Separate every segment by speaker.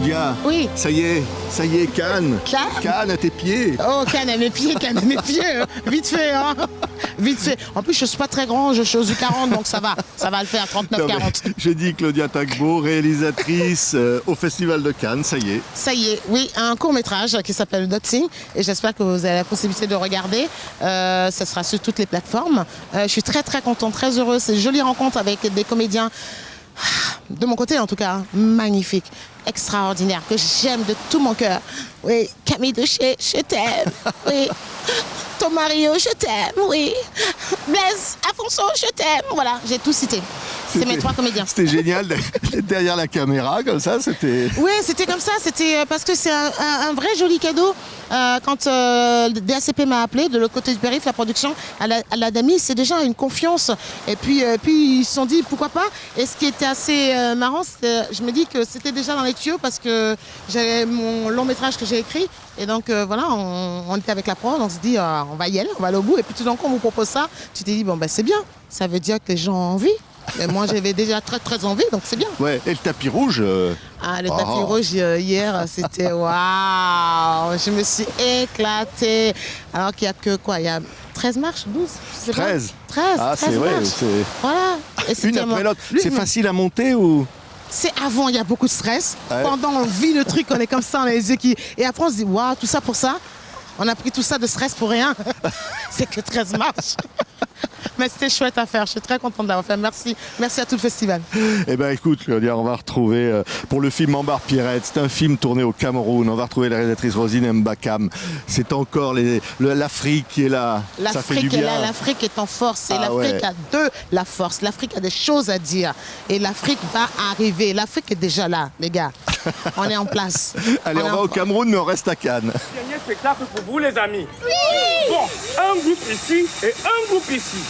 Speaker 1: Claudia.
Speaker 2: Oui.
Speaker 1: Ça y est, Cannes. Cannes à tes pieds.
Speaker 2: Oh, Cannes à mes pieds, vite fait, hein. Vite fait. En plus, je suis pas très grand, je suis aux 40, donc ça va le faire, 39-40.
Speaker 1: J'ai dit Claudia Tagbo, réalisatrice au Festival de Cannes, ça y est.
Speaker 2: Ça y est, oui, un court-métrage qui s'appelle Dotsing, et j'espère que vous avez la possibilité de regarder. Ça sera sur toutes les plateformes. Je suis très très contente, très heureuse. C'est une jolie rencontre avec des comédiens, de mon côté en tout cas, magnifiques, extraordinaires, que j'aime de tout mon cœur. Oui, Camille Deschet, je t'aime. Oui. Thomas Rio, je t'aime. Oui. Blaise Afonso, je t'aime. Voilà, j'ai tout cité. C'est mes 3 comédiens.
Speaker 1: C'était génial d'être derrière la caméra comme ça, c'était...
Speaker 2: Oui, c'était comme ça, c'était parce que c'est un vrai joli cadeau. Quand DACP m'a appelé de l'autre côté du périph', la production, à la Dami, c'est déjà une confiance. Et puis ils se sont dit pourquoi pas. Et ce qui était assez marrant, je me dis que c'était déjà dans les tuyaux parce que j'avais mon long métrage que j'ai écrit. Et donc voilà, on était avec la prod, on se dit on va y aller, on va aller au bout. Et puis tout d'un coup on vous propose ça, tu t'es dit bon ben c'est bien, ça veut dire que les gens ont envie. Mais moi j'avais déjà très très envie, donc c'est bien.
Speaker 1: Ouais, et le tapis rouge
Speaker 2: Ah, le tapis rouge hier, c'était waouh. Je me suis éclatée. Alors qu'il n'y a que quoi, il y a 13 marches, 12, je sais
Speaker 1: 13.
Speaker 2: pas. 13.
Speaker 1: Ah,
Speaker 2: 13
Speaker 1: c'est vrai,
Speaker 2: marches.
Speaker 1: c'est...
Speaker 2: Voilà. Et
Speaker 1: Une après l'autre. C'est facile à monter ou...
Speaker 2: C'est avant, il y a beaucoup de stress.
Speaker 1: Ouais.
Speaker 2: Pendant, on vit le truc, on est comme ça, on a les yeux qui... Et après, on se dit, waouh, tout ça pour ça. On a pris tout ça de stress pour rien. C'est que 13 marches. Mais c'était chouette à faire, je suis très contente d'avoir fait. Merci à tout le festival.
Speaker 1: Eh bien écoute Claudia, on va retrouver pour le film Mambar Pierrette, c'est un film tourné au Cameroun, on va retrouver la réalisatrice Rosine Mbakam. C'est encore l'Afrique qui est là, ça fait du bien.
Speaker 2: L'Afrique est là, l'Afrique est en force, et l'Afrique a de la force, l'Afrique a des choses à dire, et l'Afrique va arriver, l'Afrique est déjà là, les gars, on est en place.
Speaker 1: Allez, on va au Cameroun, mais on reste à Cannes.
Speaker 3: Dernier spectacle pour vous les amis. Oui. Bon, un groupe ici et un groupe ici.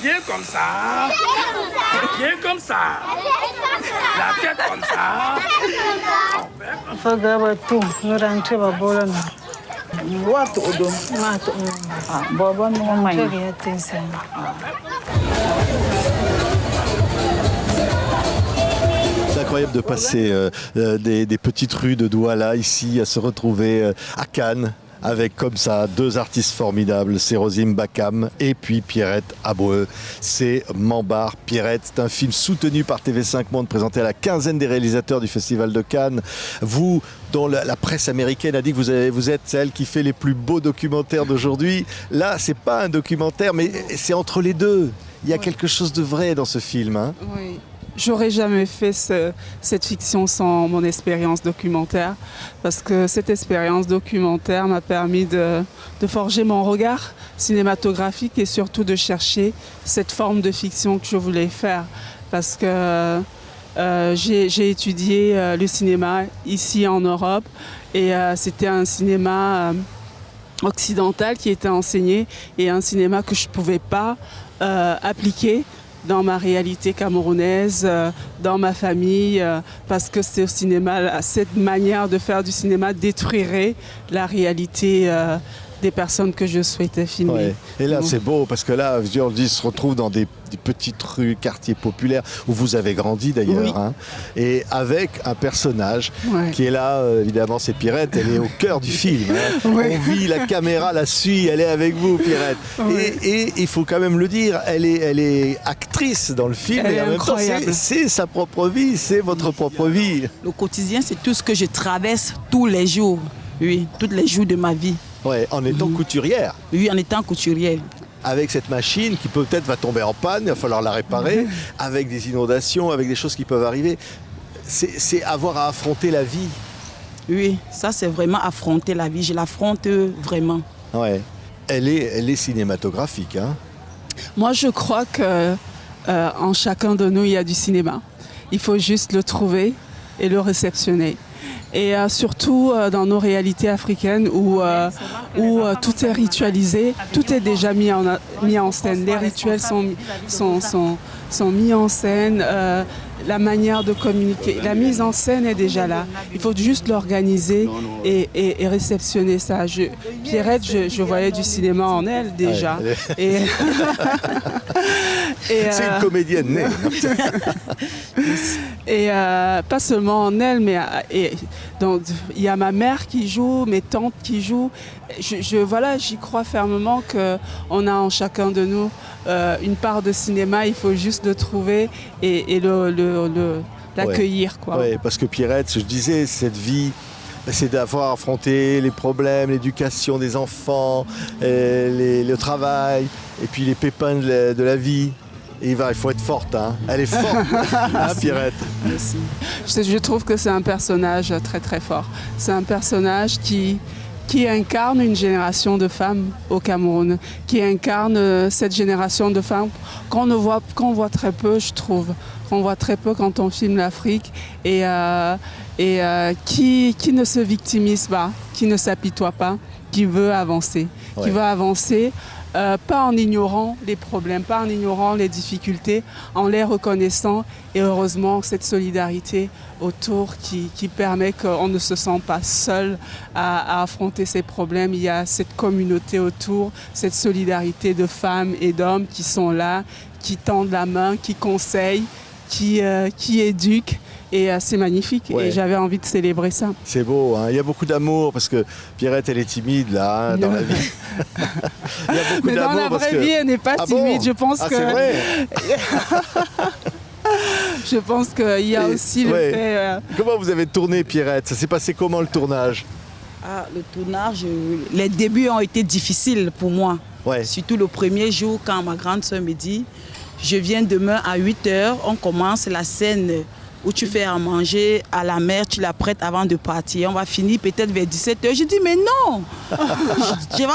Speaker 3: Bien comme ça. Bien comme ça. La tête comme ça.
Speaker 4: Fagaba tu, nurante babola na. Watu odo. Mato. Ah, baba no mai. Jogi atenção.
Speaker 1: C'est incroyable de passer des petites rues de Douala ici à se retrouver à Cannes. Avec comme ça 2 artistes formidables, c'est Rosine Mbakam et puis Pierrette Abreu. C'est Mambar Pierrette, c'est un film soutenu par TV5 Monde, présenté à la 15aine des réalisateurs du Festival de Cannes. Vous, dont la presse américaine a dit que vous êtes celle qui fait les plus beaux documentaires d'aujourd'hui. Là, c'est pas un documentaire, mais c'est entre les deux. Il y a quelque chose de vrai dans ce film. Hein.
Speaker 5: Oui. J'aurais jamais fait cette fiction sans mon expérience documentaire, parce que cette expérience documentaire m'a permis de forger mon regard cinématographique et surtout de chercher cette forme de fiction que je voulais faire, parce que j'ai étudié le cinéma ici en Europe et c'était un cinéma occidental qui était enseigné et un cinéma que je ne pouvais pas appliquer dans ma réalité camerounaise, dans ma famille, parce que c'est au cinéma, cette manière de faire du cinéma détruirait la réalité des personnes que je souhaitais filmer.
Speaker 1: Ouais. Et là, c'est beau, parce que là, on dit, se retrouve dans des petites rues, quartiers populaires, où vous avez grandi d'ailleurs, oui. Hein, et avec un personnage qui est là, évidemment, c'est Pierrette, elle est au cœur du film. Hein. Oui. On vit, la caméra la suit, elle est avec vous, Pierrette. Oui. Et il faut quand même le dire, elle est actrice dans le film, et en même temps, c'est sa propre vie, c'est votre propre vie.
Speaker 6: Le quotidien, c'est tout ce que je traverse tous les jours, oui, tous les jours de ma vie.
Speaker 1: Ouais, en étant couturière.
Speaker 6: Oui, en étant couturière.
Speaker 1: Avec cette machine qui peut-être va tomber en panne, il va falloir la réparer, avec des inondations, avec des choses qui peuvent arriver. C'est avoir à affronter la vie.
Speaker 6: Oui, ça c'est vraiment affronter la vie, je l'affronte vraiment.
Speaker 1: Ouais. Elle est cinématographique. Hein.
Speaker 5: Moi je crois qu'en chacun de nous il y a du cinéma. Il faut juste le trouver et le réceptionner. Et surtout dans nos réalités africaines où tout est ritualisé, tout est déjà mis en scène. Les rituels sont mis en scène, la manière de communiquer, la mise en scène est déjà là. Il faut juste l'organiser et réceptionner ça. Pierrette, je voyais du cinéma en elle déjà.
Speaker 1: C'est une comédienne née.
Speaker 5: Et pas seulement en elle, mais donc, il y a ma mère qui joue, mes tantes qui jouent. Voilà, j'y crois fermement qu'on a en chacun de nous une part de cinéma. Il faut juste le trouver et l'accueillir.
Speaker 1: Ouais, parce que Pierrette, je disais, cette vie, c'est d'avoir affronté les problèmes, l'éducation des enfants, le travail, et puis les pépins de la vie. Et il faut être forte, hein. Elle est forte, hein, Pierrette.
Speaker 5: Merci. Je trouve que c'est un personnage très très fort. C'est un personnage qui incarne une génération de femmes au Cameroun, qui incarne cette génération de femmes qu'on voit très peu, je trouve. Qu'on voit très peu quand on filme l'Afrique et qui ne se victimise pas, qui ne s'apitoie pas, qui veut avancer.
Speaker 1: Ouais.
Speaker 5: Qui veut avancer. Pas en ignorant les problèmes, pas en ignorant les difficultés, en les reconnaissant et heureusement cette solidarité autour qui permet qu'on ne se sent pas seul à affronter ces problèmes. Il y a cette communauté autour, cette solidarité de femmes et d'hommes qui sont là, qui tendent la main, qui conseillent, qui éduquent. Et c'est magnifique et j'avais envie de célébrer ça.
Speaker 1: C'est beau, hein. Il y a beaucoup d'amour parce que Pierrette, elle est timide là, hein, dans la vie. Il y a beaucoup
Speaker 5: mais dans la vraie vie, elle n'est pas timide.
Speaker 1: Bon,
Speaker 5: je pense que.
Speaker 1: C'est vrai.
Speaker 5: Je pense qu'il y a aussi le fait.
Speaker 1: Comment vous avez tourné, Pierrette? Ça s'est passé comment le tournage?
Speaker 6: Le tournage, les débuts ont été difficiles pour moi.
Speaker 1: Ouais.
Speaker 6: Surtout le premier jour quand ma grande soeur me dit je viens demain à 8h, on commence la scène où tu fais à manger à la mère, tu la prêtes avant de partir. On va finir peut-être vers 17h. Je dis, mais non,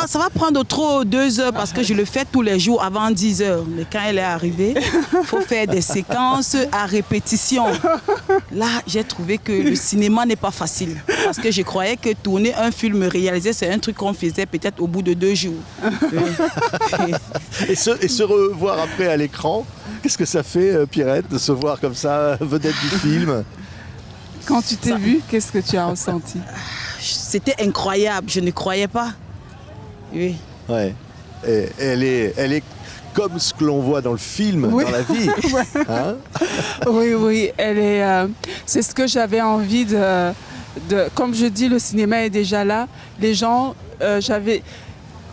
Speaker 6: ça va prendre trop 2 heures parce que je le fais tous les jours avant 10h. Mais quand elle est arrivée, il faut faire des séquences à répétition. Là, j'ai trouvé que le cinéma n'est pas facile. Parce que je croyais que tourner un film réalisé, c'est un truc qu'on faisait peut-être au bout de 2 jours.
Speaker 1: Et se revoir après à l'écran, qu'est-ce que ça fait, Pierrette, de se voir comme ça, vedette du film?
Speaker 5: Quand tu t'es vue, qu'est-ce que tu as ressenti?
Speaker 6: C'était incroyable, je ne croyais pas. Oui.
Speaker 1: Ouais. Et elle est comme ce que l'on voit dans le film, dans la vie. Hein?
Speaker 5: Oui, elle est. C'est ce que j'avais envie de. Comme je dis, le cinéma est déjà là. Les gens,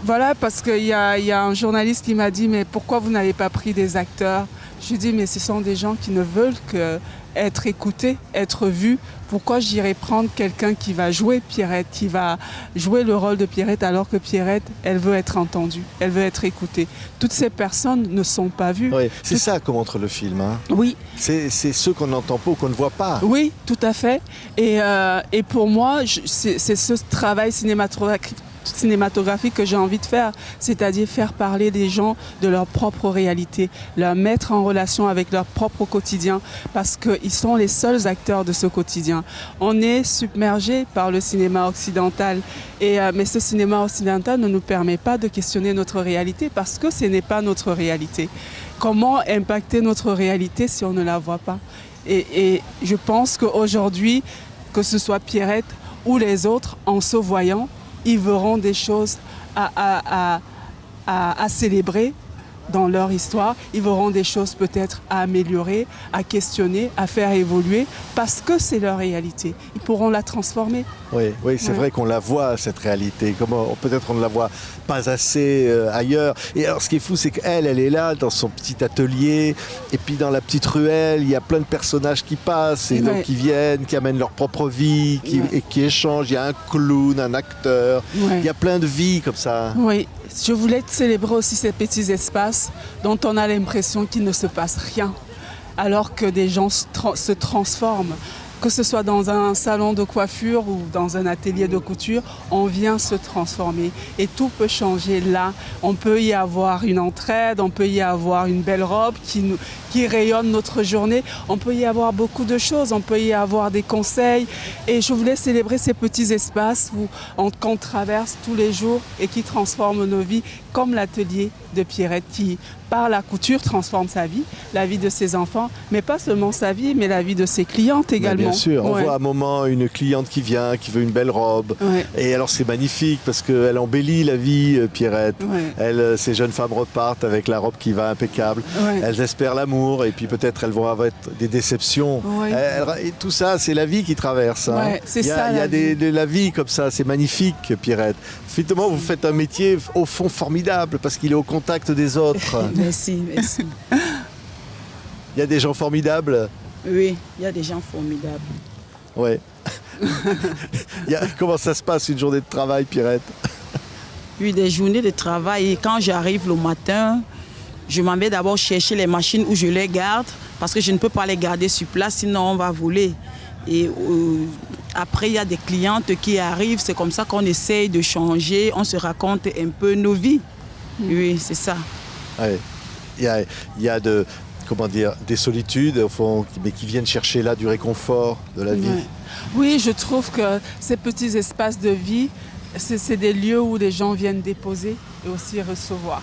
Speaker 5: voilà, parce qu'il y a un journaliste qui m'a dit, mais pourquoi vous n'avez pas pris des acteurs? Je lui ai dit, mais ce sont des gens qui ne veulent qu'être écoutés, être vus. Pourquoi j'irais prendre quelqu'un qui va jouer Pierrette, qui va jouer le rôle de Pierrette, alors que Pierrette, elle veut être entendue, elle veut être écoutée. Toutes ces personnes ne sont pas vues.
Speaker 1: Oui, c'est ça que montre le film. Hein.
Speaker 5: Oui.
Speaker 1: C'est ceux qu'on n'entend pas ou qu'on ne voit pas.
Speaker 5: Oui, tout à fait. Et pour moi, c'est ce travail cinématographique que j'ai envie de faire, c'est-à-dire faire parler des gens de leur propre réalité, leur mettre en relation avec leur propre quotidien, parce qu'ils sont les seuls acteurs de ce quotidien. On est submergé par le cinéma occidental, mais ce cinéma occidental ne nous permet pas de questionner notre réalité, parce que ce n'est pas notre réalité. Comment impacter notre réalité si on ne la voit pas? Et je pense qu'aujourd'hui, que ce soit Pierrette ou les autres, en se voyant, ils verront des choses à célébrer dans leur histoire. Ils verront des choses peut-être à améliorer, à questionner, à faire évoluer, parce que c'est leur réalité. Ils pourront la transformer.
Speaker 1: Oui, c'est vrai qu'on la voit, cette réalité. Peut-être on ne la voit pas assez ailleurs. Et alors, ce qui est fou, c'est qu'elle est là, dans son petit atelier. Et puis, dans la petite ruelle, il y a plein de personnages qui passent, et donc qui viennent, qui amènent leur propre vie, et qui échangent. Il y a un clown, un acteur. Il y a plein de vies comme ça.
Speaker 5: Oui. Je voulais célébrer aussi ces petits espaces dont on a l'impression qu'il ne se passe rien, alors que des gens se transforment. Que ce soit dans un salon de coiffure ou dans un atelier de couture, on vient se transformer et tout peut changer là. On peut y avoir une entraide, on peut y avoir une belle robe qui rayonne notre journée. On peut y avoir beaucoup de choses, on peut y avoir des conseils. Et je voulais célébrer ces petits espaces qu'on traverse tous les jours et qui transforment nos vies, comme l'atelier de Pierrette qui par la couture, transforme sa vie, la vie de ses enfants, mais pas seulement sa vie, mais la vie de ses clientes également.
Speaker 1: Bien sûr, on
Speaker 5: Ouais.
Speaker 1: voit à un moment une cliente qui vient, qui veut une belle robe.
Speaker 5: Ouais.
Speaker 1: Et alors c'est magnifique parce qu'elle embellit la vie, Pierrette.
Speaker 5: Ouais.
Speaker 1: Ces jeunes femmes repartent avec la robe qui va impeccable.
Speaker 5: Ouais.
Speaker 1: Elles espèrent l'amour et puis peut-être elles vont avoir des déceptions.
Speaker 5: Ouais.
Speaker 1: Et tout ça, c'est la vie qui traverse. Hein.
Speaker 5: Ouais, c'est
Speaker 1: Il y a,
Speaker 5: ça,
Speaker 1: il y a
Speaker 5: la vie.
Speaker 1: de la vie comme ça, c'est magnifique, Pierrette. Finalement, vous faites un métier au fond formidable parce qu'il est au contact des autres.
Speaker 6: Merci, merci.
Speaker 1: Il y a des gens formidables.
Speaker 6: Oui, il y a des gens formidables.
Speaker 1: Ouais. Comment ça se passe une journée de travail, Pierrette?
Speaker 6: Oui, des journées de travail. Et quand j'arrive le matin, je m'en vais d'abord chercher les machines où je les garde parce que je ne peux pas les garder sur place, sinon on va voler. Et après, il y a des clientes qui arrivent. C'est comme ça qu'on essaye de changer. On se raconte un peu nos vies. Oui, c'est ça.
Speaker 1: Ouais. Il y a des solitudes, au fond, mais qui viennent chercher là du réconfort de la vie.
Speaker 5: Ouais. Oui, je trouve que ces petits espaces de vie, c'est des lieux où les gens viennent déposer et aussi recevoir.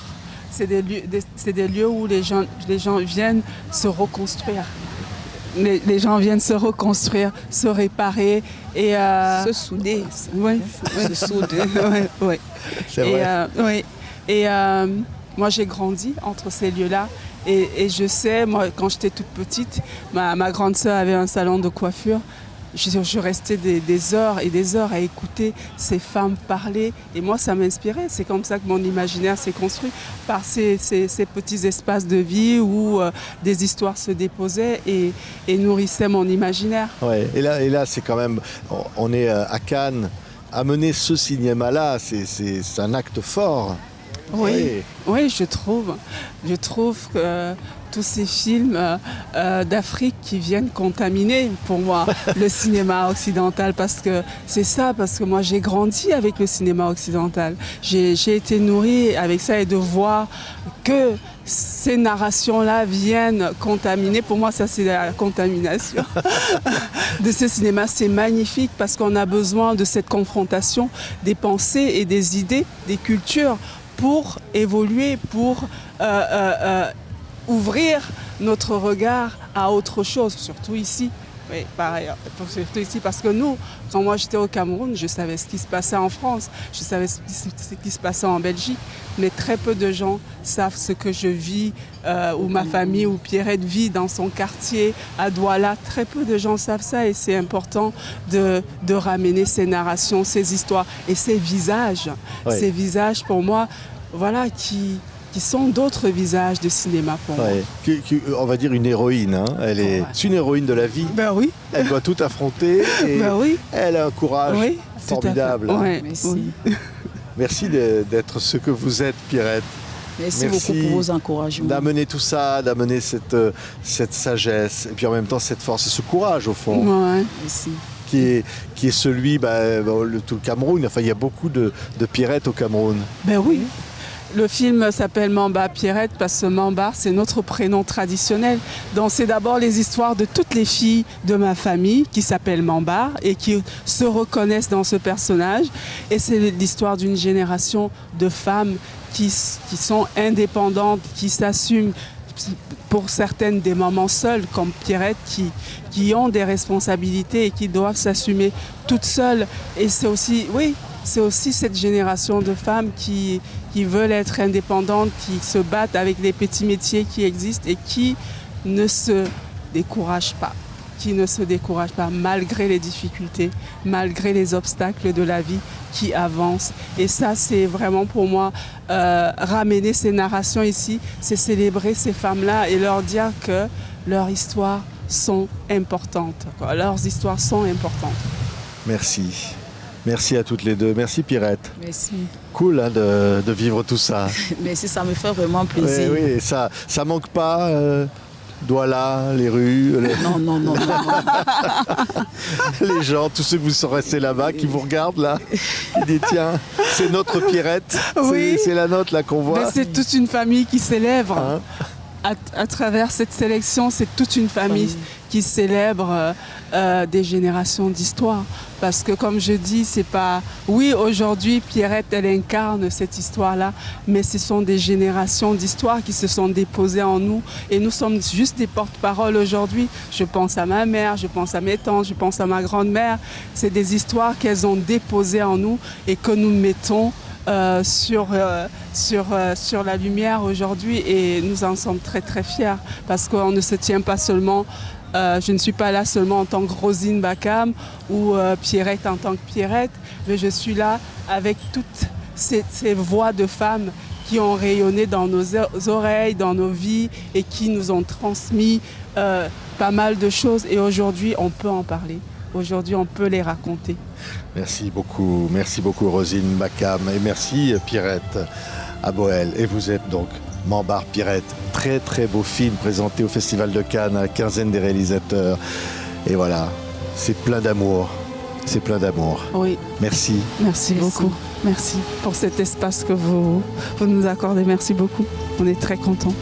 Speaker 5: C'est des lieux où les gens viennent se reconstruire. Les gens viennent se reconstruire, se réparer et
Speaker 6: Se souder.
Speaker 5: oui,
Speaker 6: Se souder.
Speaker 5: oui.
Speaker 1: C'est vrai.
Speaker 5: Oui. Et moi, j'ai grandi entre ces lieux-là. Et je sais, moi, quand j'étais toute petite, ma grande sœur avait un salon de coiffure. Je restais des heures et des heures à écouter ces femmes parler. Et moi, ça m'inspirait. C'est comme ça que mon imaginaire s'est construit, par ces petits espaces de vie où des histoires se déposaient et nourrissaient mon imaginaire.
Speaker 1: Ouais. Et là, c'est quand même... On est à Cannes. Amener ce cinéma-là, c'est un acte fort.
Speaker 5: Oui, je trouve que tous ces films d'Afrique qui viennent contaminer pour moi le cinéma occidental parce que moi j'ai grandi avec le cinéma occidental. J'ai été nourrie avec ça et de voir que ces narrations-là viennent contaminer. Pour moi, ça, c'est la contamination de ce cinéma. C'est magnifique parce qu'on a besoin de cette confrontation des pensées et des idées, des cultures pour évoluer, pour ouvrir notre regard à autre chose, surtout ici. Oui, pareil, surtout ici, parce que nous, quand moi j'étais au Cameroun, je savais ce qui se passait en France, je savais ce qui se passait en Belgique, mais très peu de gens savent ce que je vis, ou ma famille, ou Pierrette vit dans son quartier à Douala. Très peu de gens savent ça et c'est important de ramener ces narrations, ces histoires et ces visages. Ouais. Ces visages, pour moi, voilà, qui sont d'autres visages de cinéma pour moi.
Speaker 1: On va dire une héroïne. Hein. C'est une héroïne de la vie.
Speaker 5: Ben oui.
Speaker 1: Elle doit tout affronter. Et
Speaker 5: ben oui.
Speaker 1: Elle a un courage formidable.
Speaker 5: Ouais.
Speaker 6: Merci.
Speaker 1: Merci d'être ce que vous êtes, Pierrette.
Speaker 6: Merci beaucoup pour vos encouragements.
Speaker 1: D'amener tout ça, d'amener cette sagesse, et puis en même temps cette force et ce courage au fond.
Speaker 5: Ouais.
Speaker 6: Merci.
Speaker 1: Qui est celui, tout le Cameroun. Enfin, il y a beaucoup de Pierrette au Cameroun.
Speaker 5: Ben oui. Le film s'appelle Mamba Pierrette parce que Mamba, c'est notre prénom traditionnel. Donc c'est d'abord les histoires de toutes les filles de ma famille qui s'appellent Mamba et qui se reconnaissent dans ce personnage. Et c'est l'histoire d'une génération de femmes qui sont indépendantes, qui s'assument, pour certaines des mamans seules comme Pierrette qui ont des responsabilités et qui doivent s'assumer toutes seules. Et c'est aussi cette génération de femmes qui veulent être indépendantes, qui se battent avec les petits métiers qui existent et qui ne se découragent pas. Malgré les difficultés, malgré les obstacles de la vie qui avancent. Et ça, c'est vraiment pour moi, ramener ces narrations ici, c'est célébrer ces femmes-là et leur dire que leurs histoires sont importantes. Leurs histoires sont importantes.
Speaker 1: Merci. Merci à toutes les deux. Merci Pierrette.
Speaker 6: Merci.
Speaker 1: Cool hein, de vivre tout ça.
Speaker 6: Merci, ça me fait vraiment plaisir.
Speaker 1: Oui, ça manque pas. Douala, les rues.
Speaker 6: Non.
Speaker 1: Les gens, tous ceux que vous sont restés là-bas, qui vous regardent là, qui disent tiens, c'est notre Pierrette.
Speaker 5: Oui.
Speaker 1: C'est la nôtre là qu'on voit.
Speaker 5: Mais c'est toute une famille qui célèbre.
Speaker 1: Hein?
Speaker 5: à travers cette sélection, c'est toute une famille qui célèbre des générations d'histoire. Parce que comme je dis, c'est pas... Oui, aujourd'hui, Pierrette, elle incarne cette histoire-là, mais ce sont des générations d'histoires qui se sont déposées en nous. Et nous sommes juste des porte-parole aujourd'hui. Je pense à ma mère, je pense à mes tantes, je pense à ma grand-mère. C'est des histoires qu'elles ont déposées en nous et que nous mettons sur la lumière aujourd'hui, et nous en sommes très très fiers parce qu'on ne se tient pas seulement, je ne suis pas là seulement en tant que Rosine Bakam ou Pierrette en tant que Pierrette, mais je suis là avec toutes ces voix de femmes qui ont rayonné dans nos oreilles, dans nos vies et qui nous ont transmis pas mal de choses, et aujourd'hui on peut en parler. Aujourd'hui, on peut les raconter.
Speaker 1: Merci beaucoup Rosine Bakam, et merci Pierrette Aboel. Et vous êtes donc Mambar Pierrette, très très beau film présenté au Festival de Cannes à la quinzaine des réalisateurs. Et voilà, c'est plein d'amour, c'est plein d'amour.
Speaker 5: Oui.
Speaker 1: Merci.
Speaker 5: Merci beaucoup. Merci pour cet espace que vous nous accordez. Merci beaucoup. On est très contents.